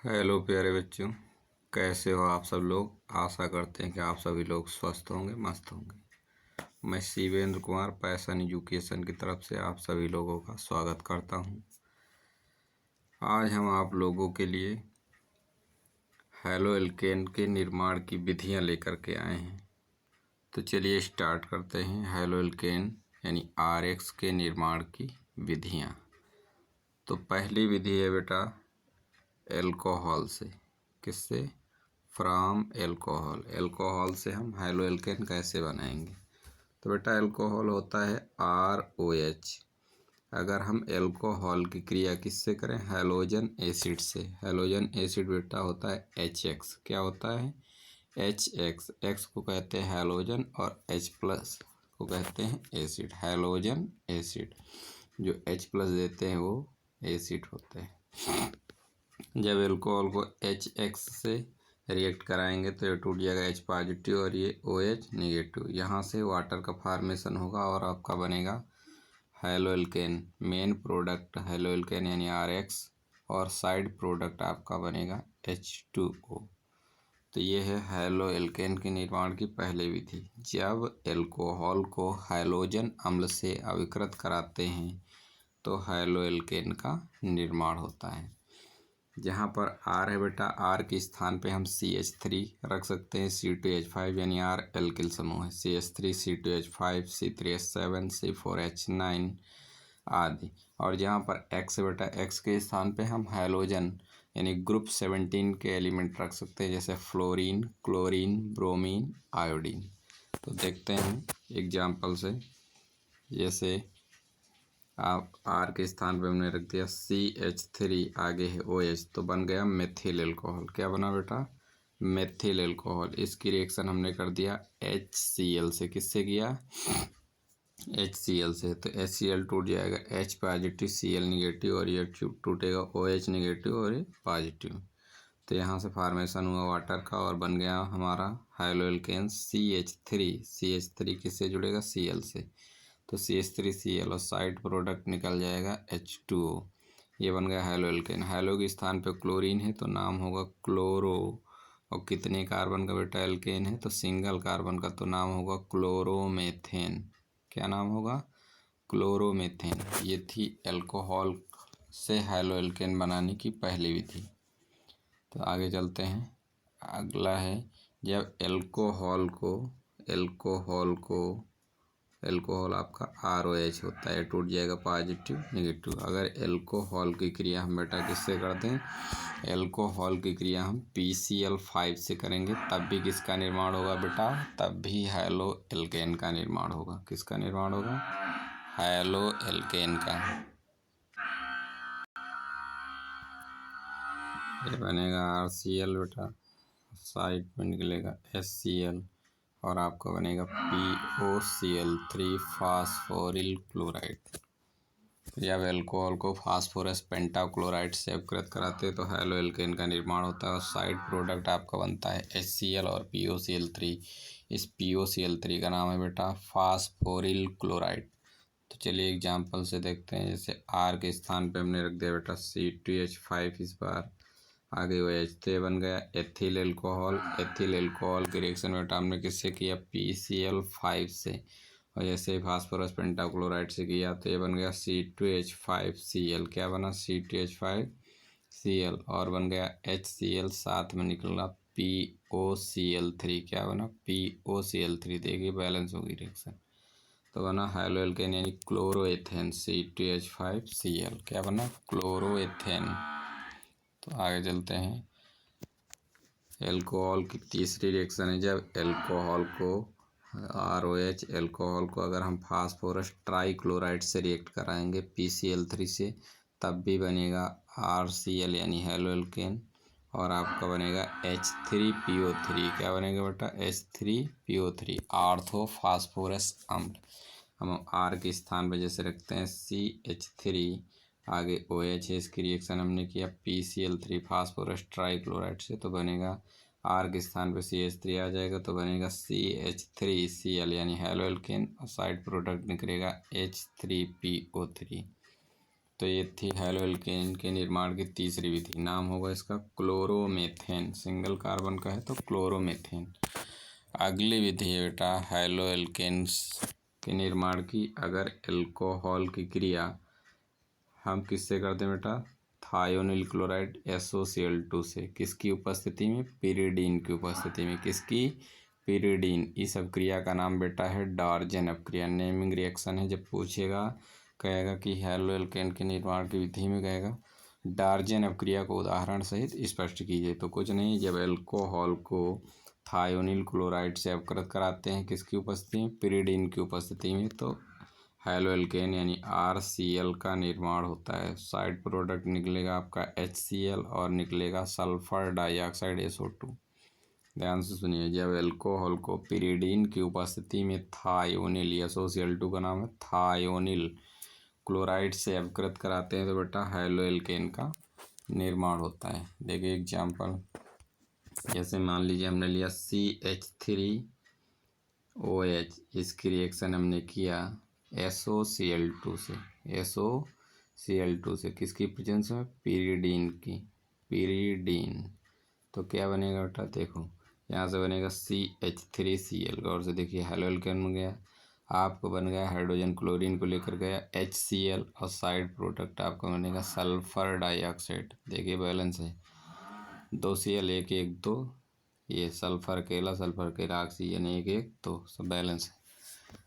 Hello प्यारे बच्चों, कैसे हो आप सब लोग। आशा करते हैं कि आप सभी लोग स्वस्थ होंगे, मस्त होंगे। मैं शिवेंद्र कुमार पैशन एजुकेशन की तरफ से आप सभी लोगों का स्वागत करता हूं। आज हम आप लोगों के लिए हैलो एल्केन के निर्माण की विधियां लेकर के आए हैं। तो चलिए स्टार्ट करते हैं। हैलो एल्केन यानी RX के निर्माण की विधियां। तो पहली विधि है बेटा एल्कोहल से। किससे? From alcohol. एल्कोहल से हम हैलो एल्केन कैसे बनाएंगे? तो बेटा एल्कोहल होता है ROH। अगर हम एल्कोहल की क्रिया किससे करें? हैलोजन एसिड से। हैलोजन एसिड बेटा होता है HX। क्या होता है? HX। X को कहते हैं हैलोजन और H प्लस को कहते हैं एसिड। हैलोजन एसिड जो H प्लस देते हैं वो एसिड होते हैं। जब एल्कोहल को HX से रिएक्ट कराएंगे तो ये टूट जाएगा H पॉजिटिव और ये OH निगेटिव। यहाँ से वाटर का फॉर्मेशन होगा और आपका बनेगा haloalkane. Main product haloalkane यानी RX और साइड प्रोडक्ट आपका बनेगा H2O। तो ये है हैलो एल्केन के निर्माण की पहली विधि। जब एल्कोहल को हैलोजन अम्ल से अविकृत कराते हैं तो हैलो एल्केन का निर्माण होता है। जहाँ पर R है बेटा, R के स्थान पे हम CH3 रख सकते हैं। C2H5 यानी R एल्किल समूह है। CH3 C2H5 C3H7 C4H9 आदि। और जहाँ पर X है बेटा, X के स्थान पे हम हैलोजन यानी ग्रुप 17 के एलिमेंट रख सकते हैं, जैसे फ्लोरीन, क्लोरीन, ब्रोमीन, आयोडीन। तो देखते हैं एग्जाम्पल से। जैसे आप R के स्थान पे हमने रख दिया CH3, आगे है OH, तो बन गया मेथिल एल्कोहल। क्या बना बेटा? Methyl alcohol. इसकी रिएक्शन हमने कर दिया HCl से। किससे किया? HCl से। तो HCl टूट जाएगा H पॉजिटिव Cl निगेटिव और ये टूटेगा OH निगेटिव और ये पॉजिटिव। तो यहाँ से फॉर्मेशन हुआ वाटर का और बन गया हमारा हैलो एल्केन CH3। CH3 किससे जुड़ेगा? Cl से। तो CH3Cl और साइड प्रोडक्ट निकल जाएगा H2O। ये बन गया हैलो एल्केन। हैलो के स्थान पे क्लोरीन है तो नाम होगा क्लोरो। और कितने कार्बन का बेटा एल्केन है? तो सिंगल कार्बन का, तो नाम होगा क्लोरोमेथेन। क्या नाम होगा? क्लोरोमेथेन। ये थी एल्कोहल से हैलो एल्केन बनाने की पहली विधि। तो आगे चलते हैं। अगला है जब एल्कोहल आपका ROH होता है, टूट जाएगा पॉजिटिव निगेटिव। अगर एल्कोहल की क्रिया हम बेटा किससे करते हैं? एल्कोहल की क्रिया हम PCl5 से करेंगे, तब भी किसका निर्माण होगा बेटा? तब भी हैलो एल्केन का निर्माण होगा। किसका निर्माण होगा? हैलो एल्केन का। ये बनेगा RCl बेटा, साइड में निकलेगा HCl और आपका बनेगा POCl3 फास्फोरिल क्लोराइड। जब एल्कोहल को फास्फोरस पेंटाक्लोराइड से अपकृत कराते हैं तो हैलो एल्केन का निर्माण होता है और साइड प्रोडक्ट आपका बनता है HCl और POCl3। इस POCl3 का नाम है बेटा फास्फोरिल क्लोराइड। तो चलिए एग्जाम्पल से देखते हैं। जैसे R के स्थान पे हमने रख दिया बेटा C2H5, इस बार आगे OH, तो बन गया एथिल एल्कोहल। एथिल एल्कोहल की रिएक्शन बेटा हमने किससे किया? PCl5 से। और जैसे फास्फोरस पेंटाक्लोराइड से किया तो ये बन गया C2H5Cl। क्या बना? C2H5Cl और बन गया HCl, साथ में निकला POCl3। क्या बना? POCl3। देखिए बैलेंस होगी रिएक्शन। तो बना हैलो एल्केन यानी क्लोरोएथेन C2H5Cl। क्या बना? क्लोरोएथेन। तो आगे चलते हैं। एल्कोहल की तीसरी रिएक्शन है जब एल्कोहल को ROH एल्कोहल को अगर हम फास्फोरस ट्राईक्लोराइड से रिएक्ट कराएंगे PCl3 से, तब भी बनेगा RCl यानी हैलो एल्केन और आपका बनेगा H3PO3। क्या बनेगा बेटा? H3PO3 आर्थो फास्फोरस अम्ल। हम R के स्थान पर जैसे रखते हैं CH3, आगे OH है, इसकी रिएक्शन हमने किया PCl3 फास्फोरस ट्राईक्लोराइड से, तो बनेगा R के स्थान पे CH3 आ जाएगा तो बनेगा CH3Cl यानी हैलो एल्केन और साइड प्रोडक्ट निकलेगा H3PO3। तो ये थी हैलो एल्केन के निर्माण की तीसरी विधि। नाम होगा इसका क्लोरोमेथेन। सिंगल कार्बन का है तो क्लोरोमेथेन। अगली विधि है बेटा हैलो एल्केन्स के निर्माण की। अगर एल्कोहल की क्रिया हम किससे करते हैं बेटा? थायोनिल क्लोराइड SOCl2 से। किसकी उपस्थिति में? पिरिडीन की उपस्थिति में। किसकी? पिरिडीन। इस अभिक्रिया का नाम बेटा है डार्जन अभिक्रिया। नेमिंग रिएक्शन है। जब पूछेगा कहेगा कि हैलो एल्केन के निर्माण की विधि में कहेगा डार्जन अभिक्रिया को उदाहरण सहित स्पष्ट कीजिए। तो कुछ नहीं, जब एल्कोहल को थायोनिल क्लोराइड से अपकृत कराते हैं किसकी उपस्थिति में? पिरिडीन की उपस्थिति में, तो हैलो एल्केन यानी RCl का निर्माण होता है। साइड प्रोडक्ट निकलेगा आपका HCl और निकलेगा सल्फर डाइऑक्साइड SO2। ध्यान से सुनिए, जब एल्कोहल को पिरिडीन की उपस्थिति में थायोनिल SOCl2 का नाम है थायोनिल क्लोराइड से अपकृत कराते हैं तो बेटा हैलो एल्केन का निर्माण होता है। देखिए एग्जाम्पल, जैसे मान लीजिए हमने लिया CH3OH, इसकी रिएक्शन हमने किया SOCl2 से। SOCl2 से किसकी प्रेजेंस में? पिरिडीन की। पिरिडीन तो क्या बनेगा बेटा? देखो यहाँ से बनेगा CH3Cl। गौर से देखिए, हैलो एल्केन बन गया। आपको बन गया हाइड्रोजन क्लोरीन को लेकर गया HCl और साइड प्रोडक्ट आपका बनेगा सल्फर डाइऑक्साइड। देखिए बैलेंस है, 2 Cl 1 1 2, ये सल्फर अकेला ऑक्सीजन 1 1 2, सब बैलेंस है।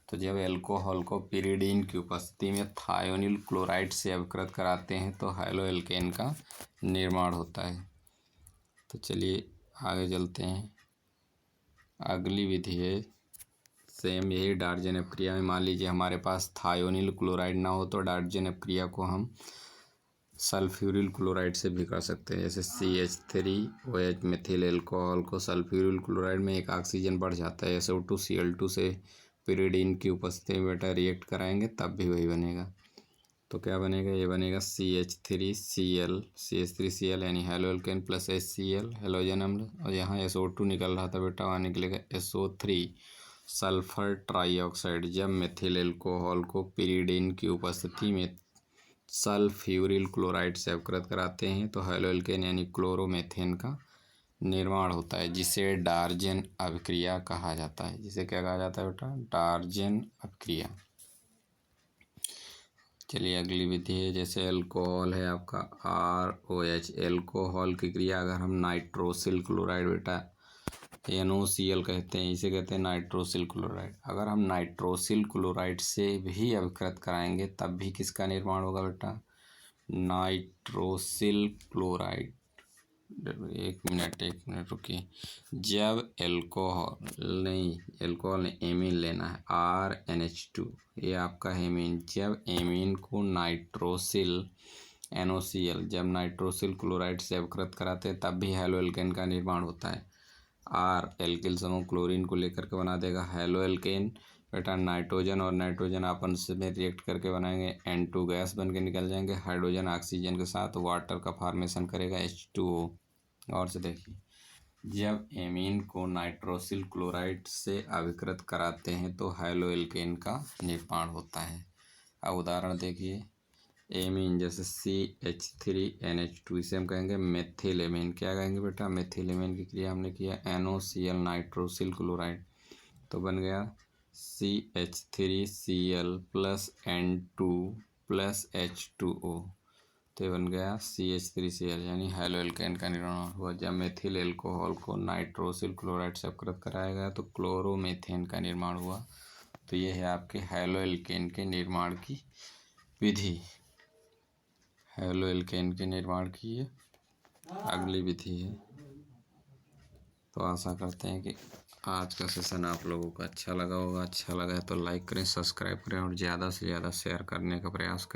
तो जब एल्कोहल को पिरिडीन की उपस्थिति में थायोनिल क्लोराइड से अपकृत कराते हैं तो हैलो एल्केन का निर्माण होता है। तो चलिए आगे चलते हैं। अगली विधि है सेम यही डार्जन अभिक्रिया में। मान लीजिए हमारे पास थायोनिल क्लोराइड ना हो तो डार्जन अभिक्रिया को हम सल्फ्यूरिल क्लोराइड से भी कर सकते हैं। जैसे CH3OH मेथिल एल्कोहल को सल्फ्यूरिल क्लोराइड में एक ऑक्सीजन बढ़ जाता है SO2Cl2 से पिरिडीन की उपस्थिति में बेटा रिएक्ट कराएंगे तब भी वही बनेगा। तो क्या बनेगा? ये बनेगा CH3Cl यानी haloalkane plus HCl halogen अम्ल, और यहाँ SO2 निकल रहा था बेटा, वहाँ निकलेगा SO3 सल्फर ट्राईऑक्साइड। जब मेथिल एल्कोहल को पिरिडीन की उपस्थिति में सल्फ्यूरिल क्लोराइड से अपकृत कराते हैं तो हैलो एल्केन यानी क्लोरोमेथेन का निर्माण होता है, जिसे डार्जन अभिक्रिया कहा जाता है। जिसे क्या कहा जाता है बेटा? डार्जन अभिक्रिया। चलिए अगली विधि है, जैसे एल्कोहल है आपका ROH। एल्कोहल की क्रिया अगर हम नाइट्रोसिल क्लोराइड बेटा NOCl कहते हैं, इसे कहते हैं नाइट्रोसिल क्लोराइड। अगर हम नाइट्रोसिल क्लोराइड से भी अपकृत कराएंगे तब भी किसका निर्माण होगा बेटा? Nitrosyl chloride. एक मिनट रुकिए। जब एल्कोहल नहीं एमीन लेना है RNH2, ये आपका हेमीन। जब एमीन को नाइट्रोसिल NOCl जब नाइट्रोसिल क्लोराइड से अपकृत कराते हैं तब भी हैलो एल्केन का निर्माण होता है। एल्किल समूह क्लोरीन को लेकर के बना देगा हैलो एल्केन बेटा। नाइट्रोजन और नाइट्रोजन आपस में रिएक्ट करके बनाएंगे N2 गैस बन के निकल जाएंगे। हाइड्रोजन ऑक्सीजन के साथ वाटर का फॉर्मेशन करेगा H2O। और से देखिए, जब एमीन को नाइट्रोसिल क्लोराइड से अभिकृत कराते हैं तो हैलो एल्केन का निर्माण होता है। अब उदाहरण देखिए, एमीन जैसे CH3NH2, इसे हम कहेंगे मेथिल एमीन। क्या कहेंगे बेटा? मेथिल एमीन की क्रिया हमने किया NOCl नाइट्रोसिल क्लोराइड, तो बन गया CH3Cl plus N2 plus H2O, तो बन गया CH3Cl यानी हैलो एल्केन का निर्माण हुआ। जब मेथिल एल्कोहल को नाइट्रोसिल क्लोराइड से अपकृत कराया गया तो क्लोरोमेथेन का निर्माण हुआ। तो ये है आपके हैलो एल्केन के निर्माण की विधि। हैलो एल्केन के निर्माण की ये अगली विधि है। तो आशा करते हैं कि आज का सेशन आप लोगों को अच्छा लगा होगा। अच्छा लगा है तो लाइक करें, सब्सक्राइब करें और ज़्यादा से ज़्यादा शेयर करने का प्रयास करें।